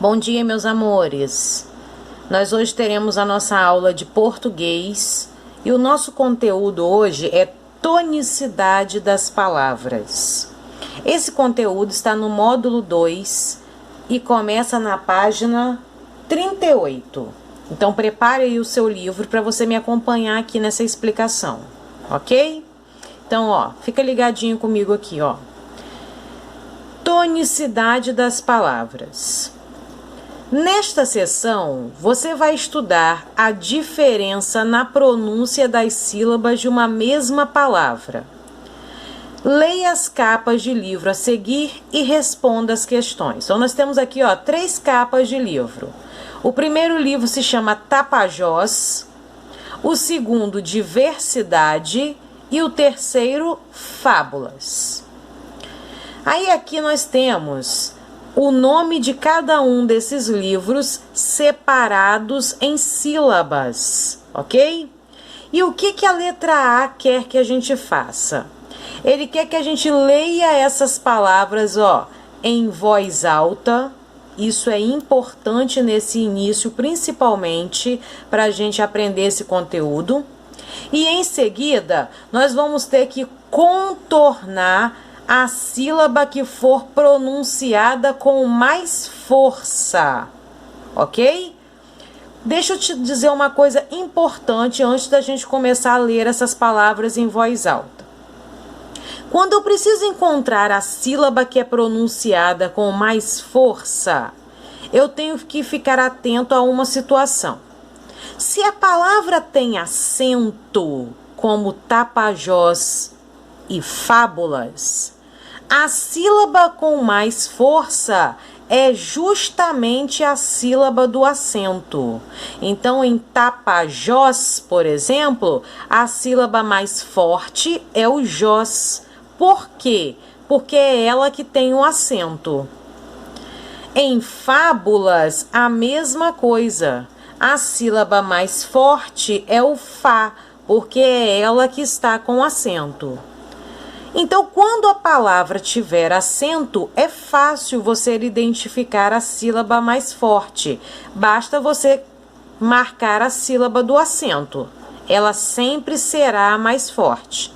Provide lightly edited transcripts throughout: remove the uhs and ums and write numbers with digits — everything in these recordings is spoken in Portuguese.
Bom dia, meus amores. Nós hoje teremos a nossa aula de português e o nosso conteúdo hoje é tonicidade das palavras. Esse conteúdo está no módulo 2 e começa na página 38. Então prepare aí o seu livro para você me acompanhar aqui nessa explicação, ok? Então, fica ligadinho comigo aqui, Tonicidade das palavras. Nesta sessão, você vai estudar a diferença na pronúncia das sílabas de uma mesma palavra. Leia as capas de livro a seguir e responda as questões. Então, nós temos aqui, 3 capas de livro. O primeiro livro se chama Tapajós, o segundo, Diversidade, e o terceiro, Fábulas. Aí aqui nós temos o nome de cada um desses livros separados em sílabas, ok? E o que a letra A quer que a gente faça? Ele quer que a gente leia essas palavras, em voz alta. Isso é importante nesse início, principalmente para a gente aprender esse conteúdo. E em seguida, nós vamos ter que contornar a sílaba que for pronunciada com mais força, ok? Deixa eu te dizer uma coisa importante antes da gente começar a ler essas palavras em voz alta. Quando eu preciso encontrar a sílaba que é pronunciada com mais força, eu tenho que ficar atento a uma situação. Se a palavra tem acento, como Tapajós e Fábulas, a sílaba com mais força é justamente a sílaba do acento. Então, em Tapajós, por exemplo, a sílaba mais forte é o Jós. Por quê? Porque é ela que tem o acento. Em Fábulas, a mesma coisa. A sílaba mais forte é o Fá, porque é ela que está com acento. Então, quando a palavra tiver acento, é fácil você identificar a sílaba mais forte. Basta você marcar a sílaba do acento. Ela sempre será a mais forte.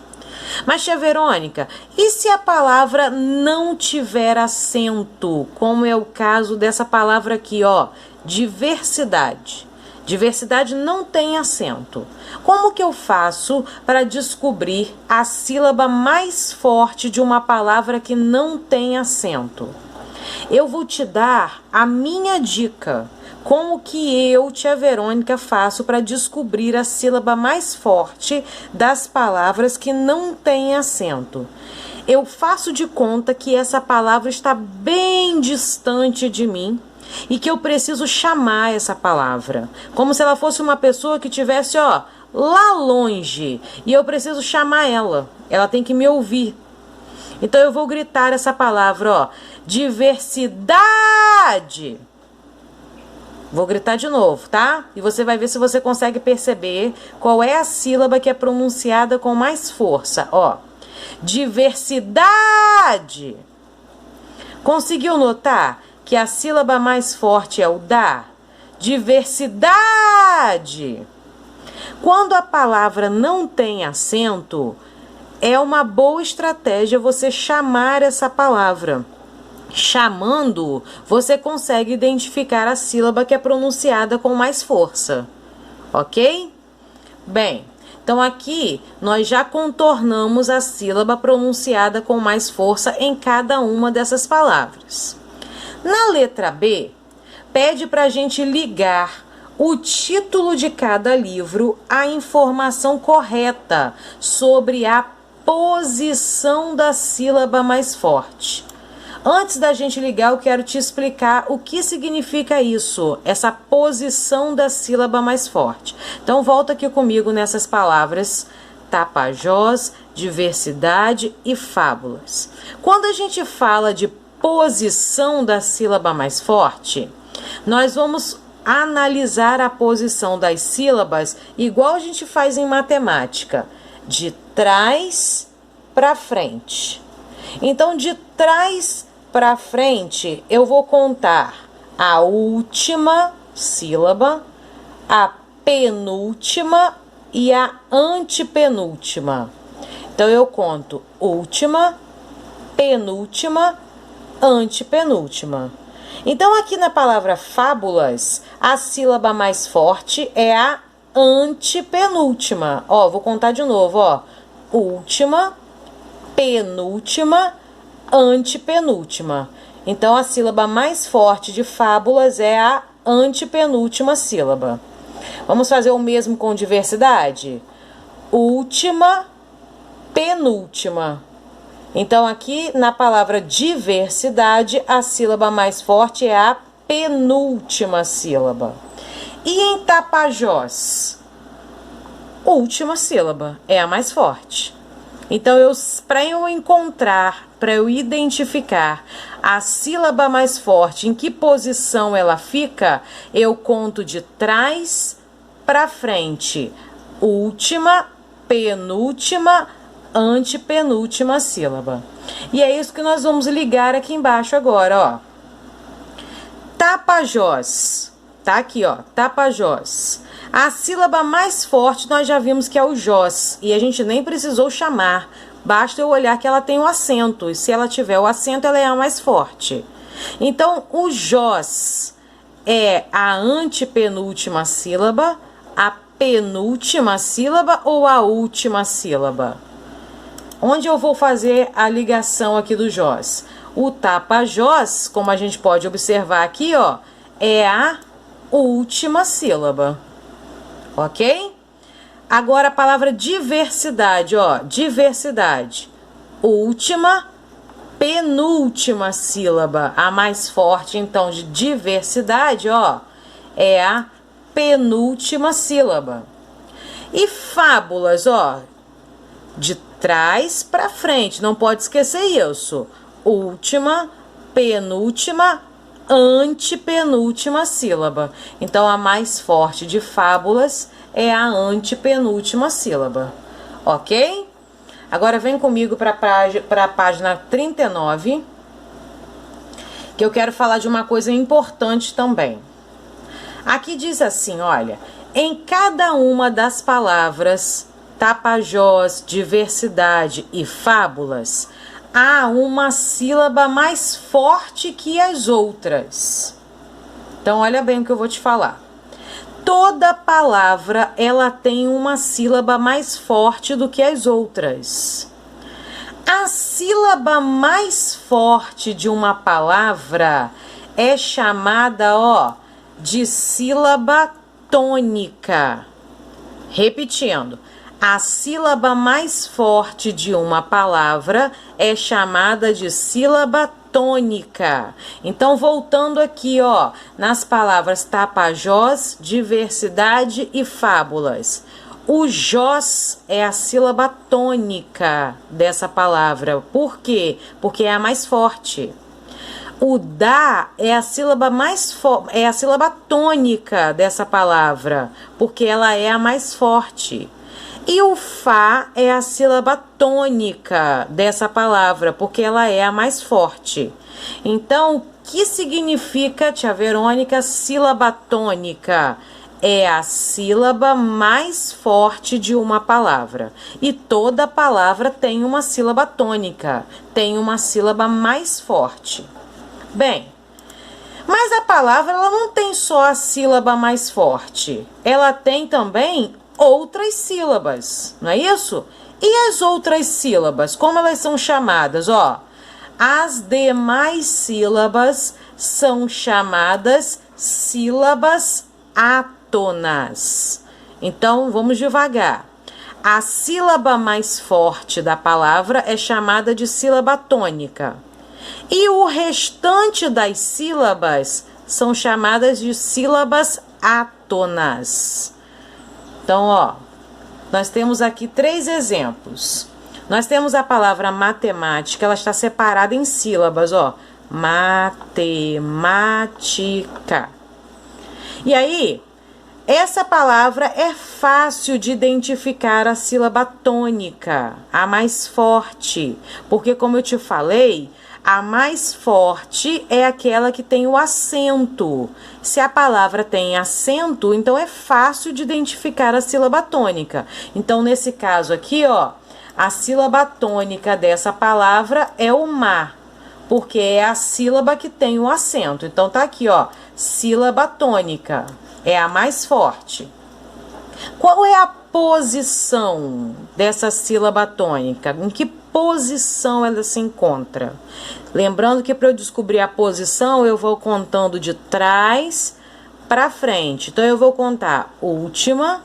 Mas, tia Verônica, e se a palavra não tiver acento? Como é o caso dessa palavra aqui, diversidade. Diversidade não tem acento. Como que eu faço para descobrir a sílaba mais forte de uma palavra que não tem acento? Eu vou te dar a minha dica. Como que eu, tia Verônica, faço para descobrir a sílaba mais forte das palavras que não têm acento? Eu faço de conta que essa palavra está bem distante de mim e que eu preciso chamar essa palavra, como se ela fosse uma pessoa que estivesse, lá longe, e eu preciso chamar ela. Ela tem que me ouvir. Então eu vou gritar essa palavra, diversidade. Vou gritar de novo, tá? E você vai ver se você consegue perceber qual é a sílaba que é pronunciada com mais força, diversidade. Conseguiu notar que a sílaba mais forte é o da? Diversidade. Quando a palavra não tem acento, é uma boa estratégia você chamar essa palavra. Chamando, você consegue identificar a sílaba que é pronunciada com mais força, ok? Bem, então aqui nós já contornamos a sílaba pronunciada com mais força em cada uma dessas palavras. Na letra B, pede para a gente ligar o título de cada livro à informação correta sobre a posição da sílaba mais forte. Antes da gente ligar, eu quero te explicar o que significa isso, essa posição da sílaba mais forte. Então, volta aqui comigo nessas palavras: Tapajós, diversidade e fábulas. Quando a gente fala de posição da sílaba mais forte, nós vamos analisar a posição das sílabas igual a gente faz em matemática, de trás para frente. Então, de trás para frente, eu vou contar a última sílaba, a penúltima e a antepenúltima. Então, eu conto última, penúltima, antepenúltima. Então, aqui na palavra fábulas, a sílaba mais forte é a antepenúltima. Ó, vou contar de novo, ó. Última, penúltima, antepenúltima. Então, a sílaba mais forte de fábulas é a antepenúltima sílaba. Vamos fazer o mesmo com diversidade? Última, penúltima. Então, aqui na palavra diversidade, a sílaba mais forte é a penúltima sílaba. E em Tapajós? Última sílaba é a mais forte. Então, para eu identificar a sílaba mais forte, em que posição ela fica, eu conto de trás para frente. Última, penúltima, antepenúltima sílaba. E é isso que nós vamos ligar aqui embaixo agora, ó. Tapajós. Tá aqui, ó. Tapajós. A sílaba mais forte nós já vimos que é o Jós. E a gente nem precisou chamar. Basta eu olhar que ela tem o acento. E se ela tiver o acento, ela é a mais forte. Então, o Jós é a antepenúltima sílaba, a penúltima sílaba ou a última sílaba? Onde eu vou fazer a ligação aqui do Jós? O Tapajós, como a gente pode observar aqui, ó, é a última sílaba. Ok? Agora a palavra diversidade, ó, diversidade. Última, penúltima sílaba. A mais forte, então, de diversidade, ó, é a penúltima sílaba. E fábulas, ó, de trás para frente, não pode esquecer isso. Última, penúltima, antepenúltima sílaba. Então, a mais forte de fábulas é a antepenúltima sílaba. Ok? Agora, vem comigo para a página 39, que eu quero falar de uma coisa importante também. Aqui diz assim, olha, em cada uma das palavras Tapajós, diversidade e fábulas, há uma sílaba mais forte que as outras. Então, olha bem o que eu vou te falar. Toda palavra, ela tem uma sílaba mais forte do que as outras. A sílaba mais forte de uma palavra é chamada, ó, de sílaba tônica. Repetindo. A sílaba mais forte de uma palavra é chamada de sílaba tônica. Então, voltando aqui, ó, nas palavras Tapajós, diversidade e fábulas. O Jós é a sílaba tônica dessa palavra. Por quê? Porque é a mais forte. O dá é a sílaba é a sílaba tônica dessa palavra, porque ela é a mais forte. E o fá é a sílaba tônica dessa palavra, porque ela é a mais forte. Então, o que significa, tia Verônica, sílaba tônica? É a sílaba mais forte de uma palavra. E toda palavra tem uma sílaba tônica, tem uma sílaba mais forte. Bem, mas a palavra ela não tem só a sílaba mais forte, ela tem também outras sílabas, não é isso? E as outras sílabas, como elas são chamadas? Ó, as demais sílabas são chamadas sílabas átonas. Então, vamos devagar. A sílaba mais forte da palavra é chamada de sílaba tônica. E o restante das sílabas são chamadas de sílabas átonas. Então, ó, nós temos aqui 3 exemplos. Nós temos a palavra matemática, ela está separada em sílabas, ó. Matemática. E aí, essa palavra é fácil de identificar a sílaba tônica, a mais forte, porque, como eu te falei, A mais forte é aquela que tem o acento. Se a palavra tem acento, então é fácil de identificar a sílaba tônica. Então, nesse caso aqui, ó, a sílaba tônica dessa palavra é o má, porque é a sílaba que tem o acento. Então, tá aqui, ó, sílaba tônica, é a mais forte. Qual é a posição dessa sílaba tônica? Em que posição ela se encontra? Lembrando que para eu descobrir a posição, eu vou contando de trás para frente. Então, eu vou contar última,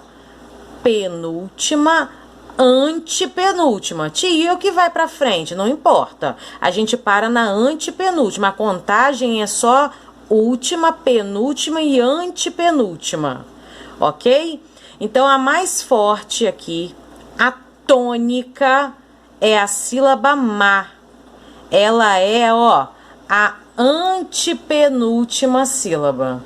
penúltima, antepenúltima. Tia, o que vai para frente? Não importa. A gente para na antepenúltima. A contagem é só última, penúltima e antepenúltima. Ok? Então, a mais forte aqui, a tônica, é a sílaba má. Ela é, ó, a antepenúltima sílaba.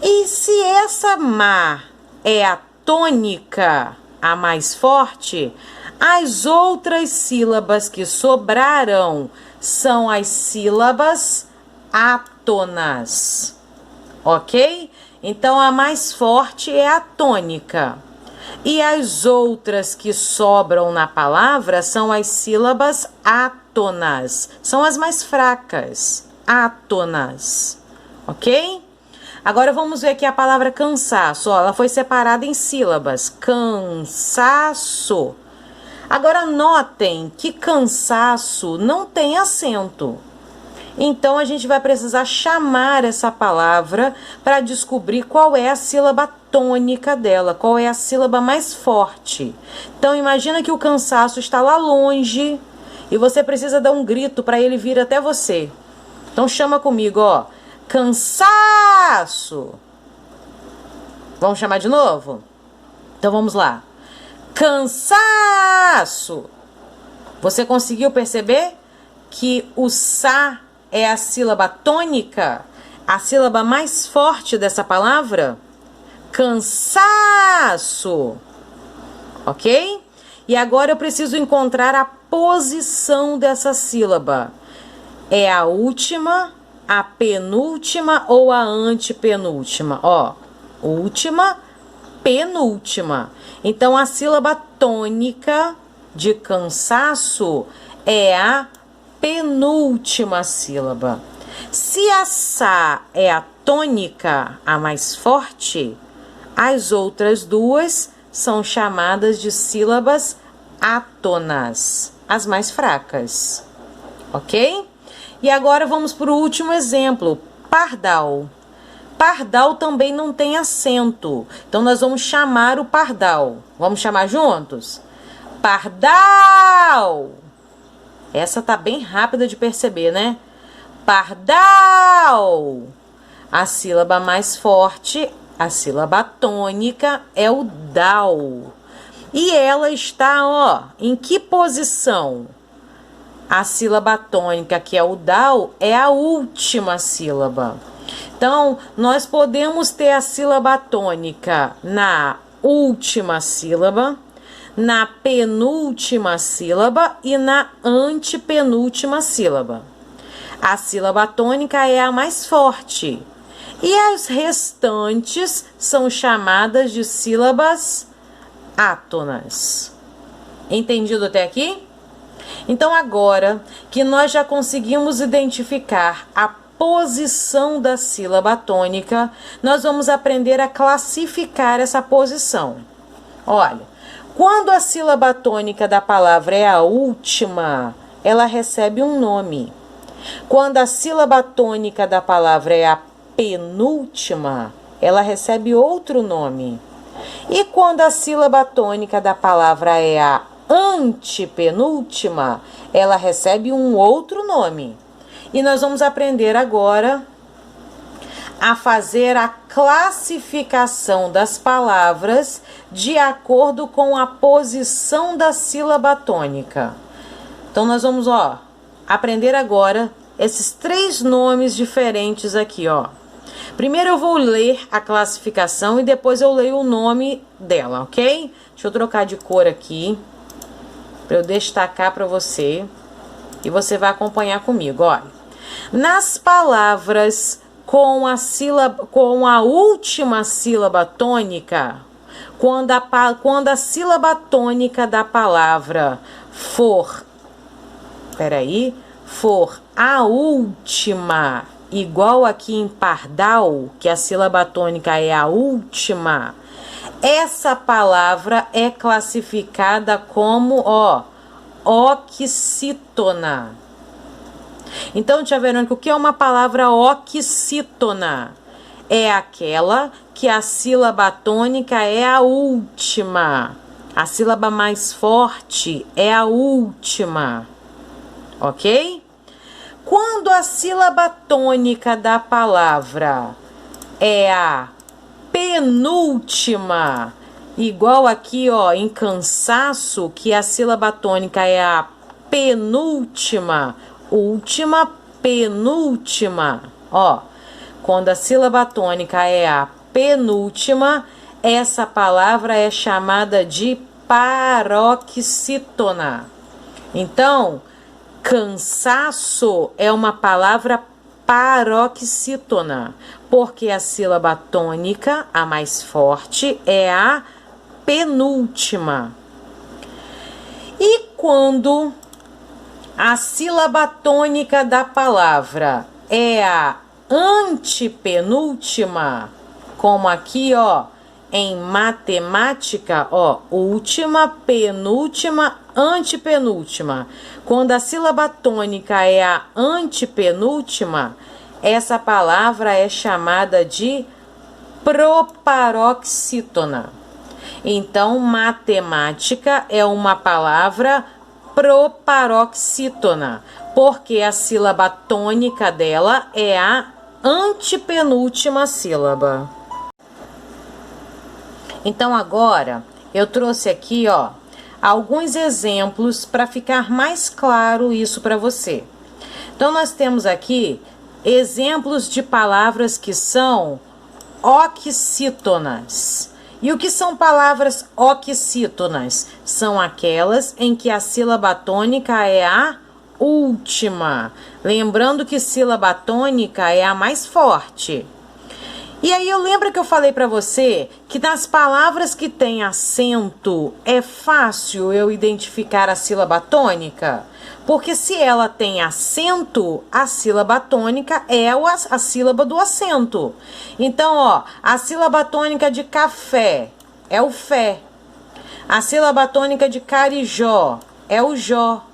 E se essa má é a tônica, a mais forte, as outras sílabas que sobrarão são as sílabas átonas. Ok? Então, a mais forte é a tônica. E as outras que sobram na palavra são as sílabas átonas. São as mais fracas. Átonas. Ok? Agora, vamos ver aqui a palavra cansaço. Ó, ela foi separada em sílabas. Cansaço. Agora, notem que cansaço não tem acento. Então, a gente vai precisar chamar essa palavra para descobrir qual é a sílaba tônica dela, qual é a sílaba mais forte. Então, imagina que o cansaço está lá longe e você precisa dar um grito para ele vir até você. Então, chama comigo, ó. Cansaço! Vamos chamar de novo? Então, vamos lá. Cansaço! Você conseguiu perceber que o sa é a sílaba tônica, a sílaba mais forte dessa palavra? Cansaço. Ok? E agora eu preciso encontrar a posição dessa sílaba. É a última, a penúltima ou a antepenúltima? Ó, última, penúltima. Então, a sílaba tônica de cansaço é a penúltima sílaba. Se a sa é a tônica, a mais forte, as outras duas são chamadas de sílabas átonas, as mais fracas. Ok? E agora vamos para o último exemplo, pardal. Pardal também não tem acento, então nós vamos chamar o pardal. Vamos chamar juntos? Pardal! Essa tá bem rápida de perceber, né? Pardal! A sílaba mais forte, a sílaba tônica, é o dal. E ela está, ó, em que posição? A sílaba tônica, que é o dal, é a última sílaba. Então, nós podemos ter a sílaba tônica na última sílaba, na penúltima sílaba e na antepenúltima sílaba. A sílaba tônica é a mais forte. E as restantes são chamadas de sílabas átonas. Entendido até aqui? Então, agora que nós já conseguimos identificar a posição da sílaba tônica, nós vamos aprender a classificar essa posição. Olha, quando a sílaba tônica da palavra é a última, ela recebe um nome. Quando a sílaba tônica da palavra é a penúltima, ela recebe outro nome. E quando a sílaba tônica da palavra é a antepenúltima, ela recebe um outro nome. E nós vamos aprender agora a fazer a classificação das palavras de acordo com a posição da sílaba tônica. Então, nós vamos, ó, aprender agora esses 3 nomes diferentes aqui, ó. Primeiro eu vou ler a classificação e depois eu leio o nome dela, ok? Deixa eu trocar de cor aqui, para eu destacar para você. E você vai acompanhar comigo, olha. Nas palavras com a última sílaba tônica, quando a sílaba tônica da palavra for a última, igual aqui em pardal, que a sílaba tônica é a última, essa palavra é classificada como, oxítona. Então, tia Verônica, o que é uma palavra oxítona? É aquela que a sílaba tônica é a última. A sílaba mais forte é a última. Ok? Quando a sílaba tônica da palavra é a penúltima, igual aqui, em cansaço, que a sílaba tônica é a penúltima, última, penúltima, quando a sílaba tônica é a penúltima, essa palavra é chamada de paroxítona. Então, cansaço é uma palavra paroxítona, porque a sílaba tônica, a mais forte, é a penúltima. E quando a sílaba tônica da palavra é a antepenúltima, como aqui, em matemática, última, penúltima, antepenúltima. Quando a sílaba tônica é a antepenúltima, essa palavra é chamada de proparoxítona. Então, matemática é uma palavra proparoxítona, porque a sílaba tônica dela é a antepenúltima sílaba. Então, agora, eu trouxe aqui, alguns exemplos para ficar mais claro isso para você. Então, nós temos aqui exemplos de palavras que são oxítonas. E o que são palavras oxítonas? São aquelas em que a sílaba tônica é a última. Lembrando que sílaba tônica é a mais forte. E aí eu lembro que eu falei para você que nas palavras que tem acento é fácil eu identificar a sílaba tônica, porque se ela tem acento, a sílaba tônica é a sílaba do acento. Então, a sílaba tônica de café é o fé. A sílaba tônica de carijó é o jó.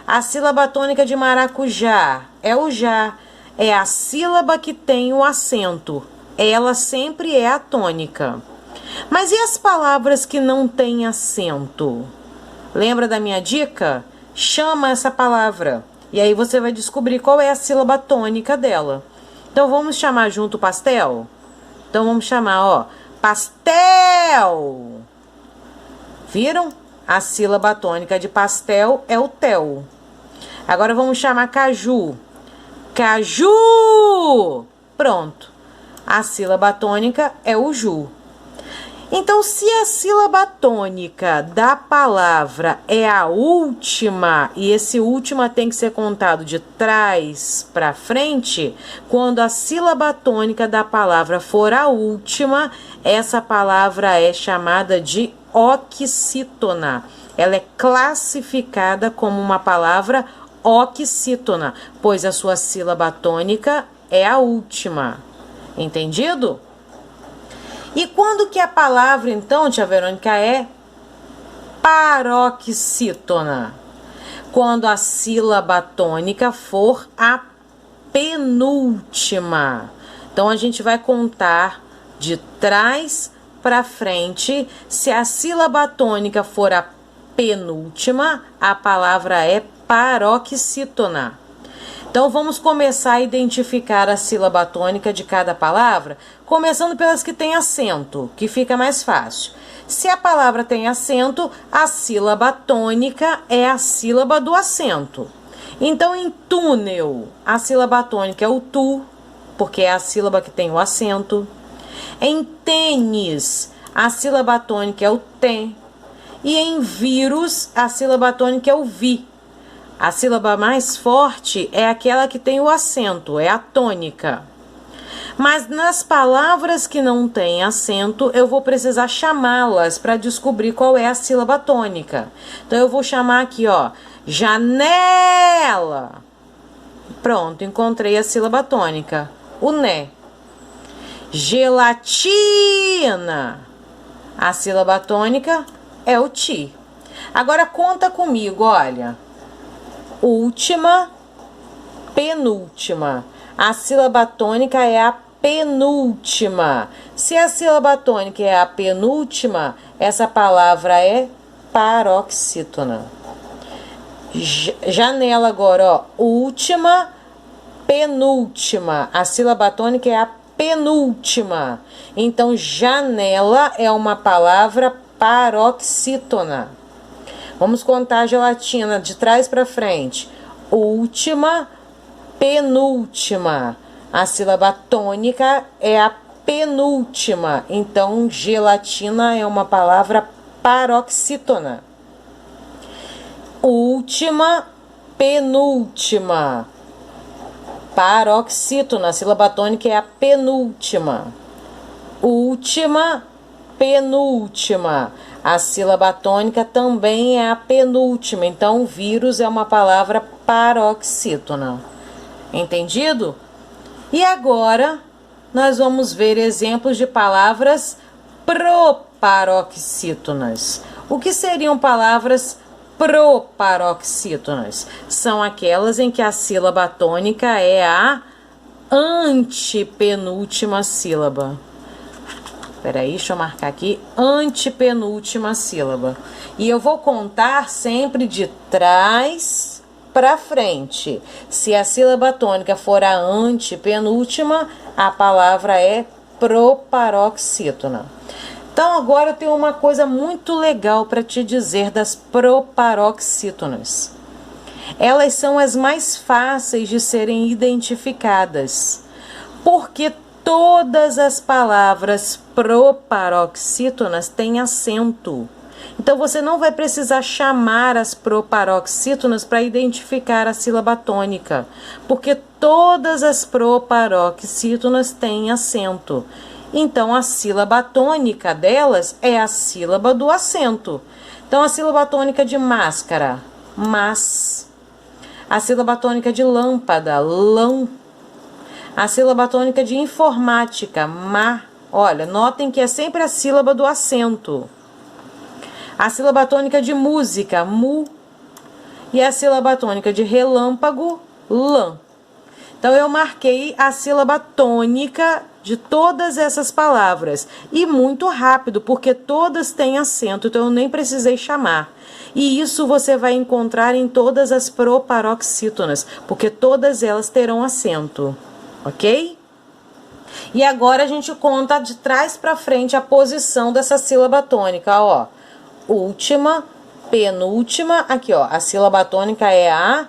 A sílaba tônica de maracujá é o já. É a sílaba que tem o acento. Ela sempre é a tônica. Mas e as palavras que não têm acento? Lembra da minha dica? Chama essa palavra. E aí você vai descobrir qual é a sílaba tônica dela. Então vamos chamar junto pastel? Então vamos chamar, pastel. Viram? A sílaba tônica de pastel é o tel. Agora vamos chamar caju. Caju! Pronto. A sílaba tônica é o ju. Então, se a sílaba tônica da palavra é a última, e esse última tem que ser contado de trás para frente, quando a sílaba tônica da palavra for a última, essa palavra é chamada de oxítona. Ela é classificada como uma palavra oxítona, pois a sua sílaba tônica é a última. Entendido? E quando que a palavra, então, tia Verônica, é paroxítona? Quando a sílaba tônica for a penúltima. Então, a gente vai contar de trás para frente. Se a sílaba tônica for a penúltima, a palavra é paroxítona. Então, vamos começar a identificar a sílaba tônica de cada palavra, começando pelas que têm acento, que fica mais fácil. Se a palavra tem acento, a sílaba tônica é a sílaba do acento. Então, em túnel, a sílaba tônica é o tu, porque é a sílaba que tem o acento. Em tênis, a sílaba tônica é o tem. E em vírus, a sílaba tônica é o vi. A sílaba mais forte é aquela que tem o acento, é a tônica. Mas nas palavras que não têm acento, eu vou precisar chamá-las para descobrir qual é a sílaba tônica. Então, eu vou chamar aqui, ó, janela. Pronto, encontrei a sílaba tônica, o né. Gelatina. A sílaba tônica é o ti. Agora, conta comigo, olha. Última, penúltima. A sílaba tônica é a penúltima. Se a sílaba tônica é a penúltima, essa palavra é paroxítona. Janela agora, ó. Última, penúltima. A sílaba tônica é a penúltima. Então, janela é uma palavra paroxítona. Vamos contar a gelatina de trás para frente. Última, penúltima. A sílaba tônica é a penúltima. Então, gelatina é uma palavra paroxítona. Última, penúltima. Paroxítona. A sílaba tônica é a penúltima. Última, penúltima. A sílaba tônica também é a penúltima. Então, vírus é uma palavra paroxítona. Entendido? E agora, nós vamos ver exemplos de palavras proparoxítonas. O que seriam palavras proparoxítonas? São aquelas em que a sílaba tônica é a antepenúltima sílaba. Peraí, deixa eu marcar aqui, antepenúltima sílaba. E eu vou contar sempre de trás para frente. Se a sílaba tônica for a antepenúltima, a palavra é proparoxítona. Então, agora eu tenho uma coisa muito legal para te dizer das proparoxítonas. Elas são as mais fáceis de serem identificadas, porque todas as palavras proparoxítonas têm acento. Então, você não vai precisar chamar as proparoxítonas para identificar a sílaba tônica, porque todas as proparoxítonas têm acento. Então, a sílaba tônica delas é a sílaba do acento. Então, a sílaba tônica de máscara, mas. A sílaba tônica de lâmpada, lã. A sílaba tônica de informática, ma. Olha, notem que é sempre a sílaba do acento. A sílaba tônica de música, mu. E a sílaba tônica de relâmpago, lã. Então, eu marquei a sílaba tônica de todas essas palavras. E muito rápido, porque todas têm acento, então eu nem precisei chamar. E isso você vai encontrar em todas as proparoxítonas, porque todas elas terão acento. Ok? E agora a gente conta de trás para frente a posição dessa sílaba tônica, ó. Última, penúltima, aqui, ó. A sílaba tônica é a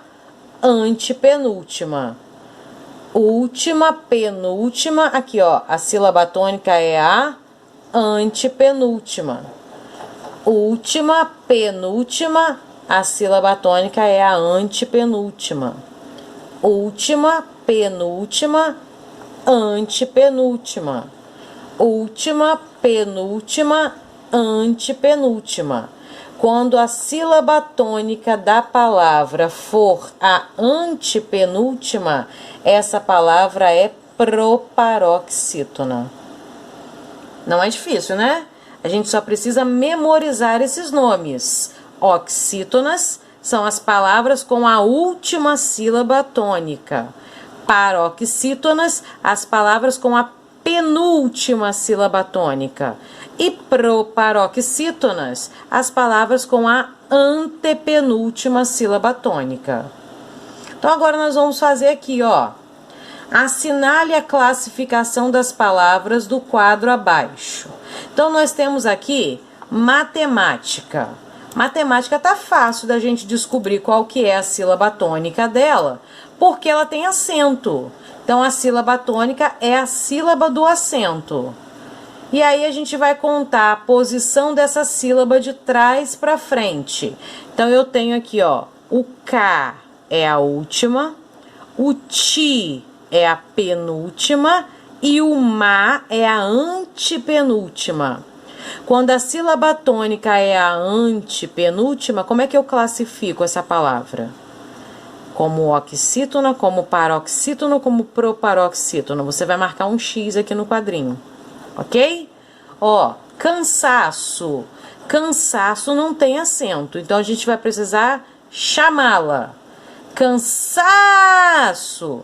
antepenúltima. Última, penúltima, aqui, ó. A sílaba tônica é a antepenúltima. Última, penúltima, a sílaba tônica é a antepenúltima. Última, penúltima, antepenúltima. Última, penúltima, antepenúltima. Quando a sílaba tônica da palavra for a antepenúltima, essa palavra é proparoxítona. Não é difícil, né? A gente só precisa memorizar esses nomes. Oxítonas são as palavras com a última sílaba tônica. Paroxítonas, as palavras com a penúltima sílaba tônica. E proparoxítonas, as palavras com a antepenúltima sílaba tônica. Então, agora nós vamos fazer aqui, ó. Assinale a classificação das palavras do quadro abaixo. Então, nós temos aqui matemática. Matemática tá fácil da gente descobrir qual que é a sílaba tônica dela, porque ela tem acento. Então, a sílaba tônica é a sílaba do acento. E aí, a gente vai contar a posição dessa sílaba de trás para frente. Então, eu tenho aqui, ó, o K. é a última, o ti é a penúltima e o ma é a antepenúltima. Quando a sílaba tônica é a antepenúltima, como é que eu classifico essa palavra? Como oxítona, como paroxítona, como proparoxítona. Você vai marcar um X aqui no quadrinho, ok? Ó, cansaço. Cansaço não tem acento, então a gente vai precisar chamá-la. Cansaço.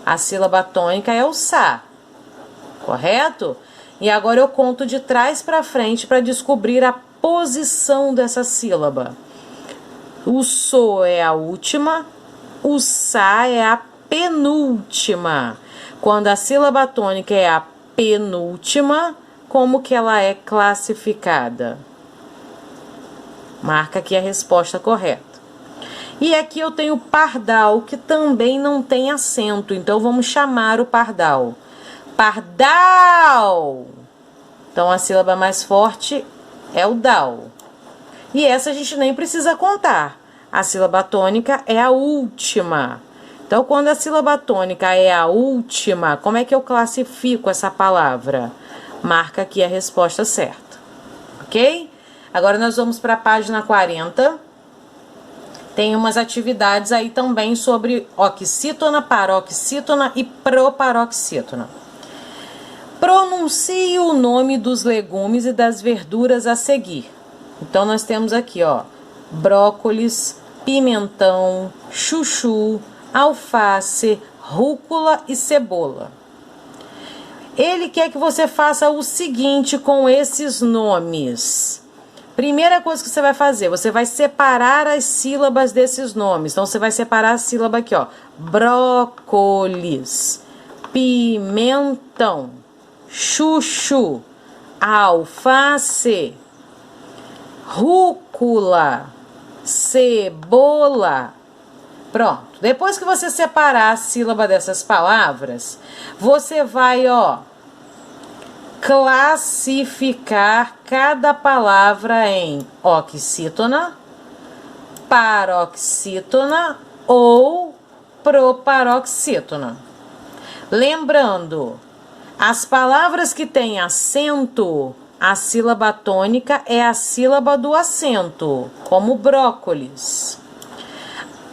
A sílaba tônica é o sa, correto? E agora eu conto de trás para frente para descobrir a posição dessa sílaba. O so é a última, o sa é a penúltima. Quando a sílaba tônica é a penúltima, como que ela é classificada? Marca aqui a resposta correta. E aqui eu tenho pardal, que também não tem acento, então vamos chamar o pardal. Pardal! Então a sílaba mais forte é o dal. E essa a gente nem precisa contar. A sílaba tônica é a última. Então, quando a sílaba tônica é a última, como é que eu classifico essa palavra? Marca aqui a resposta certa. Ok? Agora nós vamos para a página 40. Tem umas atividades aí também sobre oxítona, paroxítona e proparoxítona. Pronuncie o nome dos legumes e das verduras a seguir. Então, nós temos aqui, ó, brócolis, pimentão, chuchu, alface, rúcula e cebola. Ele quer que você faça o seguinte com esses nomes. Primeira coisa que você vai fazer, você vai separar as sílabas desses nomes. Então, você vai separar a sílaba aqui, ó. Brócolis, pimentão, chuchu, alface, rúcula, cebola. Pronto. Depois que você separar a sílaba dessas palavras, você vai, ó, classificar cada palavra em oxítona, paroxítona ou proparoxítona. Lembrando, as palavras que têm acento, a sílaba tônica é a sílaba do acento, como brócolis.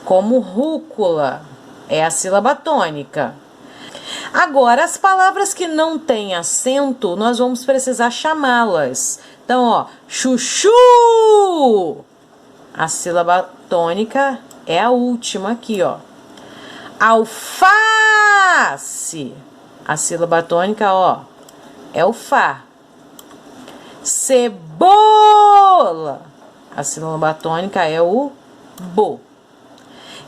Como rúcula, é a sílaba tônica. Agora, as palavras que não têm acento, nós vamos precisar chamá-las. Então, ó, chuchu! A sílaba tônica é a última aqui, ó. Alface! A sílaba tônica, ó, é o fá. Cebola! A sílaba tônica é o bo.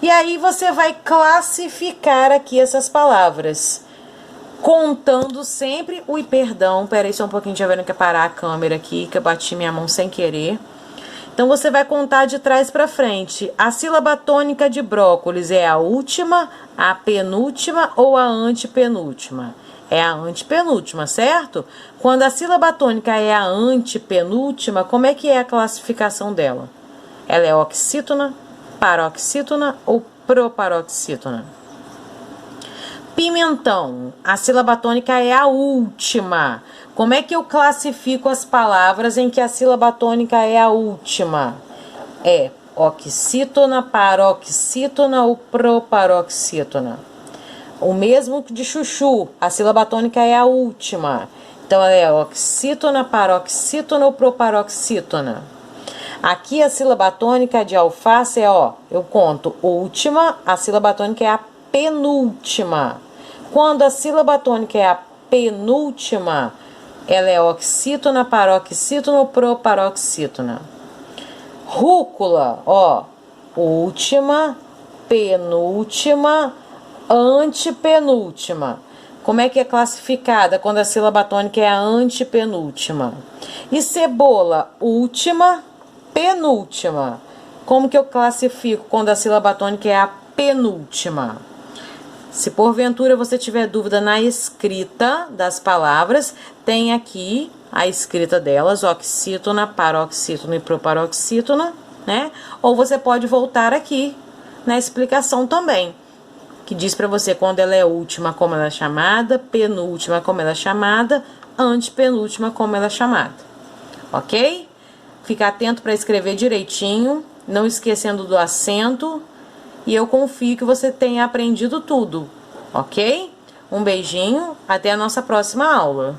E aí você vai classificar aqui essas palavras, contando sempre... Ui, perdão, peraí só um pouquinho, já vendo que parar a câmera aqui, que eu bati minha mão sem querer. Então, você vai contar de trás para frente. A sílaba tônica de brócolis é a última, a penúltima ou a antepenúltima? É a antepenúltima, certo? Quando a sílaba tônica é a antepenúltima, como é que é a classificação dela? Ela é oxítona, paroxítona ou proparoxítona? Pimentão, a sílaba tônica é a última. Como é que eu classifico as palavras em que a sílaba tônica é a última? É oxítona, paroxítona ou proparoxítona? O mesmo que de chuchu, a sílaba tônica é a última. Então, ela é oxítona, paroxítona ou proparoxítona? Aqui a sílaba tônica de alface é, ó, eu conto última, a sílaba tônica é a penúltima. Quando a sílaba tônica é a penúltima, ela é oxítona, paroxítona ou proparoxítona? Rúcula, ó, última, penúltima, antepenúltima. Como é que é classificada quando a sílaba tônica é a antepenúltima? E cebola, última, penúltima. Como que eu classifico quando a sílaba tônica é a penúltima? Se porventura você tiver dúvida na escrita das palavras, tem aqui a escrita delas, oxítona, paroxítona e proparoxítona, né? Ou você pode voltar aqui na explicação também, que diz para você quando ela é última, como ela é chamada, penúltima, como ela é chamada, antepenúltima, como ela é chamada. Ok? Fica atento para escrever direitinho, não esquecendo do acento, e eu confio que você tenha aprendido tudo, ok? Um beijinho, até a nossa próxima aula.